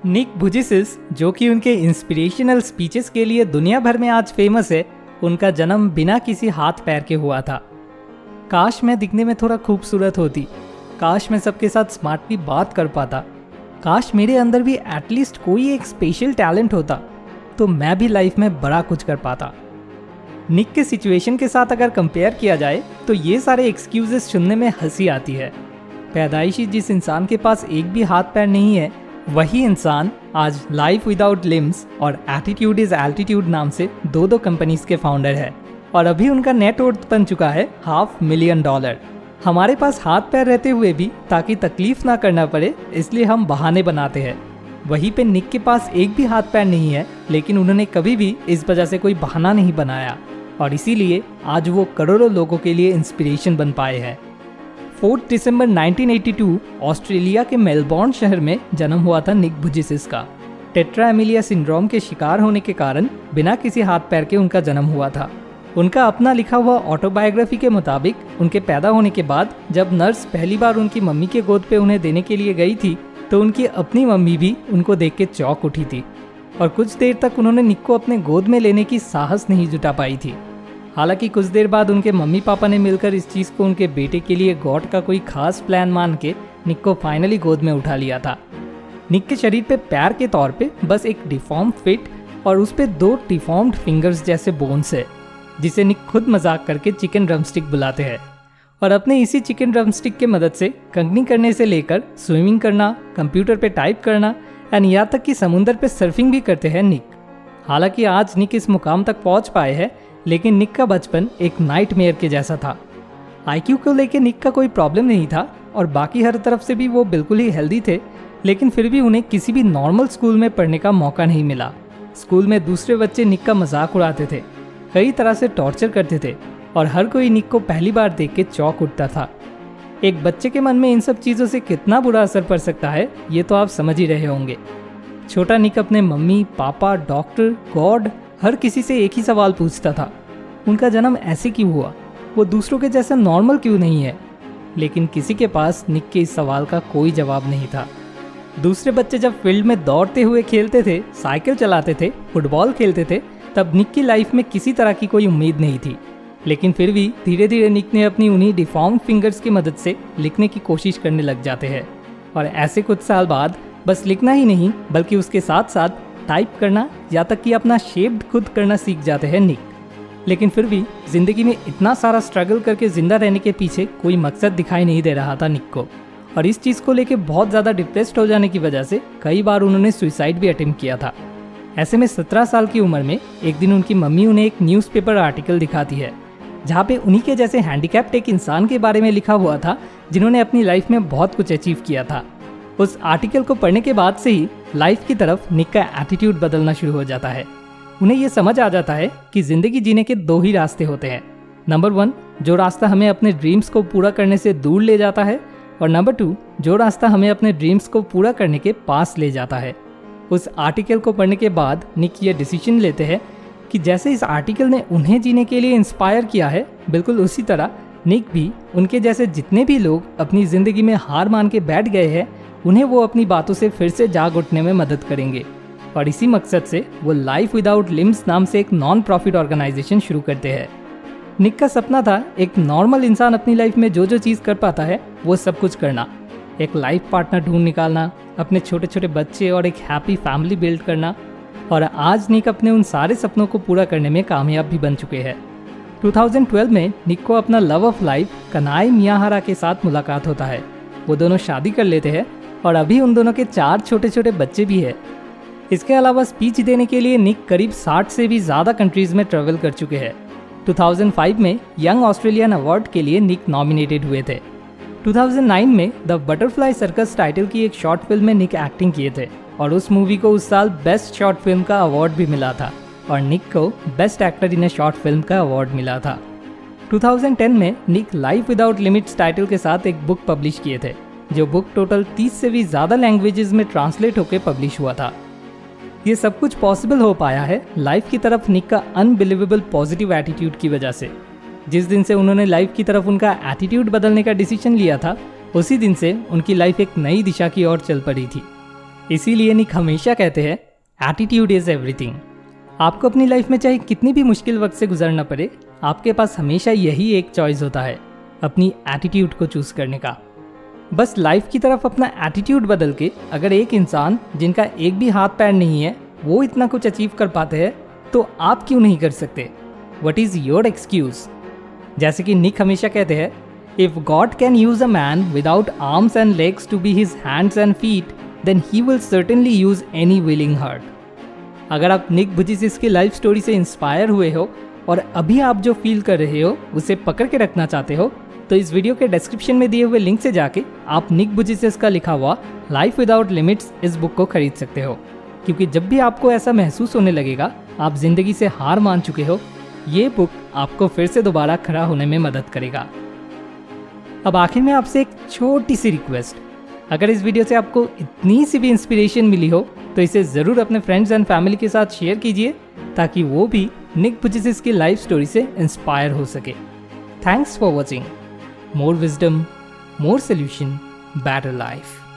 निक वुजिसिस, जो कि उनके इंस्पिरेशनल स्पीचेस के लिए दुनिया भर में आज फेमस है, उनका जन्म बिना किसी हाथ पैर के हुआ था। काश मैं दिखने में थोड़ा खूबसूरत होती, काश मैं सबके साथ स्मार्टली बात कर पाता, काश मेरे अंदर भी एटलीस्ट कोई एक स्पेशल टैलेंट होता, तो मैं भी लाइफ में बड़ा कुछ कर पाता। निक के सिचुएशन के साथ अगर कंपेयर किया जाए तो ये सारे एक्सक्यूजेस सुनने में हंसी आती है। पैदाइशी जिस इंसान के पास एक भी हाथ पैर नहीं है, वही इंसान आज लाइफ विदाउट लिम्स और एटीट्यूड इज एल्टीट्यूड नाम से दो कंपनीज के फाउंडर है, और अभी उनका नेट वर्थ बन चुका है $500,000। हमारे पास हाथ पैर रहते हुए भी ताकि तकलीफ ना करना पड़े इसलिए हम बहाने बनाते हैं। वहीं पे निक के पास एक भी हाथ पैर नहीं है, लेकिन उन्होंने कभी भी इस वजह से कोई बहाना नहीं बनाया, और इसीलिए आज वो करोड़ों लोगों के लिए इंस्पिरेशन बन पाए हैं। 4 दिसंबर 1982 ऑस्ट्रेलिया के मेलबोर्न शहर में जन्म हुआ था निक वुजिसिस का। टेट्रा एमिलिया सिंड्रोम के शिकार होने के कारण बिना किसी हाथ पैर के उनका जन्म हुआ था। उनका अपना लिखा हुआ ऑटोबायोग्राफी के मुताबिक उनके पैदा होने के बाद जब नर्स पहली बार उनकी मम्मी के गोद पे उन्हें देने के लिए गई थी, तो उनकी अपनी मम्मी भी उनको देख के चौंक उठी थी, और कुछ देर तक उन्होंने निक को अपने गोद में लेने की साहस नहीं जुटा पाई थी। हालांकि कुछ देर बाद उनके मम्मी पापा ने मिलकर इस चीज़ को उनके बेटे के लिए गॉड का कोई खास प्लान मान के निक को फाइनली गोद में उठा लिया था। निक के शरीर पे पैर के तौर पे बस एक डिफॉर्म फिट और उस पे 2 डिफॉर्म्ड फिंगर्स जैसे बोन्स है, जिसे निक खुद मजाक करके चिकन ड्रमस्टिक बुलाते हैं, और अपने इसी चिकन ड्रमस्टिक के मदद से कंघनी करने से लेकर स्विमिंग करना, कंप्यूटर पे टाइप करना एंड यहाँ तक कि समुंदर पे सर्फिंग भी करते हैं निक। हालांकि आज निक इस मुकाम तक पहुँच पाए हैं, लेकिन निक का बचपन एक नाइटमेयर के जैसा था। आईक्यू को लेके निक का कोई प्रॉब्लम नहीं था और बाकी हर तरफ से भी वो बिल्कुल ही हेल्दी थे, लेकिन फिर भी उन्हें किसी भी नॉर्मल स्कूल में पढ़ने का मौका नहीं मिला। स्कूल में दूसरे बच्चे निक का मजाक उड़ाते थे, कई तरह से टॉर्चर करते थे, और हर कोई निक को पहली बार देख के चौंक उठता था। एक बच्चे के मन में इन सब चीज़ों से कितना बुरा असर पड़ सकता है, ये तो आप समझ ही रहे होंगे। छोटा निक अपने मम्मी पापा, डॉक्टर, गॉड, हर किसी से एक ही सवाल पूछता था, उनका जन्म ऐसे क्यों हुआ, वो दूसरों के जैसा नॉर्मल क्यों नहीं है। लेकिन किसी के पास निक के इस सवाल का कोई जवाब नहीं था। दूसरे बच्चे जब फील्ड में दौड़ते हुए खेलते थे, साइकिल चलाते थे, फुटबॉल खेलते थे, तब निक की लाइफ में किसी तरह की कोई उम्मीद नहीं थी। लेकिन फिर भी धीरे धीरे निक ने अपनी उन्हीं डिफॉर्म फिंगर्स की मदद से लिखने की कोशिश करने लग जाते हैं, और ऐसे कुछ साल बाद बस लिखना ही नहीं बल्कि उसके साथ साथ टाइप करना या तक कि अपना शेप खुद करना सीख जाते हैं निक। लेकिन फिर भी जिंदगी में इतना सारा स्ट्रगल करके जिंदा रहने के पीछे कोई मकसद दिखाई नहीं दे रहा था निक को, और इस चीज़ को लेके बहुत ज़्यादा डिप्रेस्ड हो जाने की वजह से कई बार उन्होंने सुसाइड भी अटेम्प्ट किया था। ऐसे में 17 साल की उम्र में एक दिन उनकी मम्मी उन्हें एक न्यूज़पेपर आर्टिकल दिखाती है, जहाँ पे उन्हीं के जैसे हैंडीकैप्ड एक इंसान के बारे में लिखा हुआ था जिन्होंने अपनी लाइफ में बहुत कुछ अचीव किया था। उस आर्टिकल को पढ़ने के बाद से ही लाइफ की तरफ निक का एटीट्यूड बदलना शुरू हो जाता है। उन्हें ये समझ आ जाता है कि जिंदगी जीने के 2 ही रास्ते होते हैं। नंबर 1, जो रास्ता हमें अपने ड्रीम्स को पूरा करने से दूर ले जाता है, और नंबर 2, जो रास्ता हमें अपने ड्रीम्स को पूरा करने के पास ले जाता है। उस आर्टिकल को पढ़ने के बाद निक ये डिसीजन लेते हैं कि जैसे इस आर्टिकल ने उन्हें जीने के लिए इंस्पायर किया है, बिल्कुल उसी तरह निक भी उनके जैसे जितने भी लोग अपनी ज़िंदगी में हार मान के बैठ गए हैं, उन्हें वो अपनी बातों से फिर से जाग उठने में मदद करेंगे। और इसी मकसद से वो लाइफ विदाउट लिम्स नाम से एक नॉन प्रॉफिट ऑर्गेनाइजेशन शुरू करते हैं। निक का सपना था एक नॉर्मल इंसान अपनी लाइफ में जो जो चीज़ कर पाता है वो सब कुछ करना, एक लाइफ पार्टनर ढूंढ निकालना, अपने छोटे छोटे बच्चे और एक हैप्पी फैमिली बिल्ड करना, और आज निक अपने उन सारे सपनों को पूरा करने में कामयाब भी बन चुके हैं। 2012 में निक को अपना लव ऑफ लाइफ कनाई मियाहारा के साथ मुलाकात होता है। वो दोनों शादी कर लेते हैं और अभी उन दोनों के 4 छोटे छोटे बच्चे भी हैं। इसके अलावा स्पीच देने के लिए निक करीब 60 से भी ज़्यादा कंट्रीज़ में ट्रैवल कर चुके हैं। 2005 में यंग ऑस्ट्रेलियन अवार्ड के लिए निक नॉमिनेटेड हुए थे। 2009 में द बटरफ्लाई सर्कस टाइटल की एक शॉर्ट फिल्म में निक एक्टिंग किए थे, और उस मूवी को उस साल बेस्ट शॉर्ट फिल्म का अवार्ड भी मिला था, और निक को best actor in A short film का अवार्ड मिला था। 2010 में निक लाइफ विदाउट लिमिट्स टाइटल के साथ एक बुक पब्लिश किए थे, जो बुक टोटल 30 से भी ज़्यादा लैंग्वेजेस में ट्रांसलेट होकर पब्लिश हुआ था। ये सब कुछ पॉसिबल हो पाया है लाइफ की तरफ निक का अनबिलीवेबल पॉजिटिव एटीट्यूड की वजह से। जिस दिन से उन्होंने लाइफ की तरफ उनका एटीट्यूड बदलने का डिसीजन लिया था, उसी दिन से उनकी लाइफ एक नई दिशा की ओर चल पड़ी थी। इसीलिए निक हमेशा कहते हैं एटीट्यूड इज एवरीथिंग। आपको अपनी लाइफ में चाहे कितनी भी मुश्किल वक्त से गुजरना पड़े, आपके पास हमेशा यही एक चॉइस होता है, अपनी एटीट्यूड को चूज करने का। बस लाइफ की तरफ अपना एटीट्यूड बदल के अगर एक इंसान जिनका एक भी हाथ पैर नहीं है वो इतना कुछ अचीव कर पाते हैं, तो आप क्यों नहीं कर सकते? What is your excuse? जैसे कि निक हमेशा कहते हैं, if god can use a man without arms and legs to be his hands and feet, then he will certainly use any willing heart. अगर आप निक वुचिसिस की लाइफ स्टोरी से inspire हुए हो और अभी आप जो फील कर रहे हो उसे पकड़ के रखना चाहते हो, तो इस वीडियो के डिस्क्रिप्शन में दिए हुए लिंक से जाके आप निक वुचिसिस का लिखा हुआ लाइफ विदाउट लिमिट्स इस बुक को खरीद सकते हो। क्योंकि जब भी आपको ऐसा महसूस होने लगेगा आप जिंदगी से हार मान चुके हो, ये बुक आपको फिर से दोबारा खड़ा होने में मदद करेगा। अब आखिर में आपसे एक छोटी सी रिक्वेस्ट, अगर इस वीडियो से आपको इतनी सी भी इंस्पिरेशन मिली हो तो इसे ज़रूर अपने फ्रेंड्स एंड फैमिली के साथ शेयर कीजिए, ताकि वो भी निक वुचिसिस की लाइफ स्टोरी से इंस्पायर हो सके। Thanks for watching. More wisdom, more solution, better life.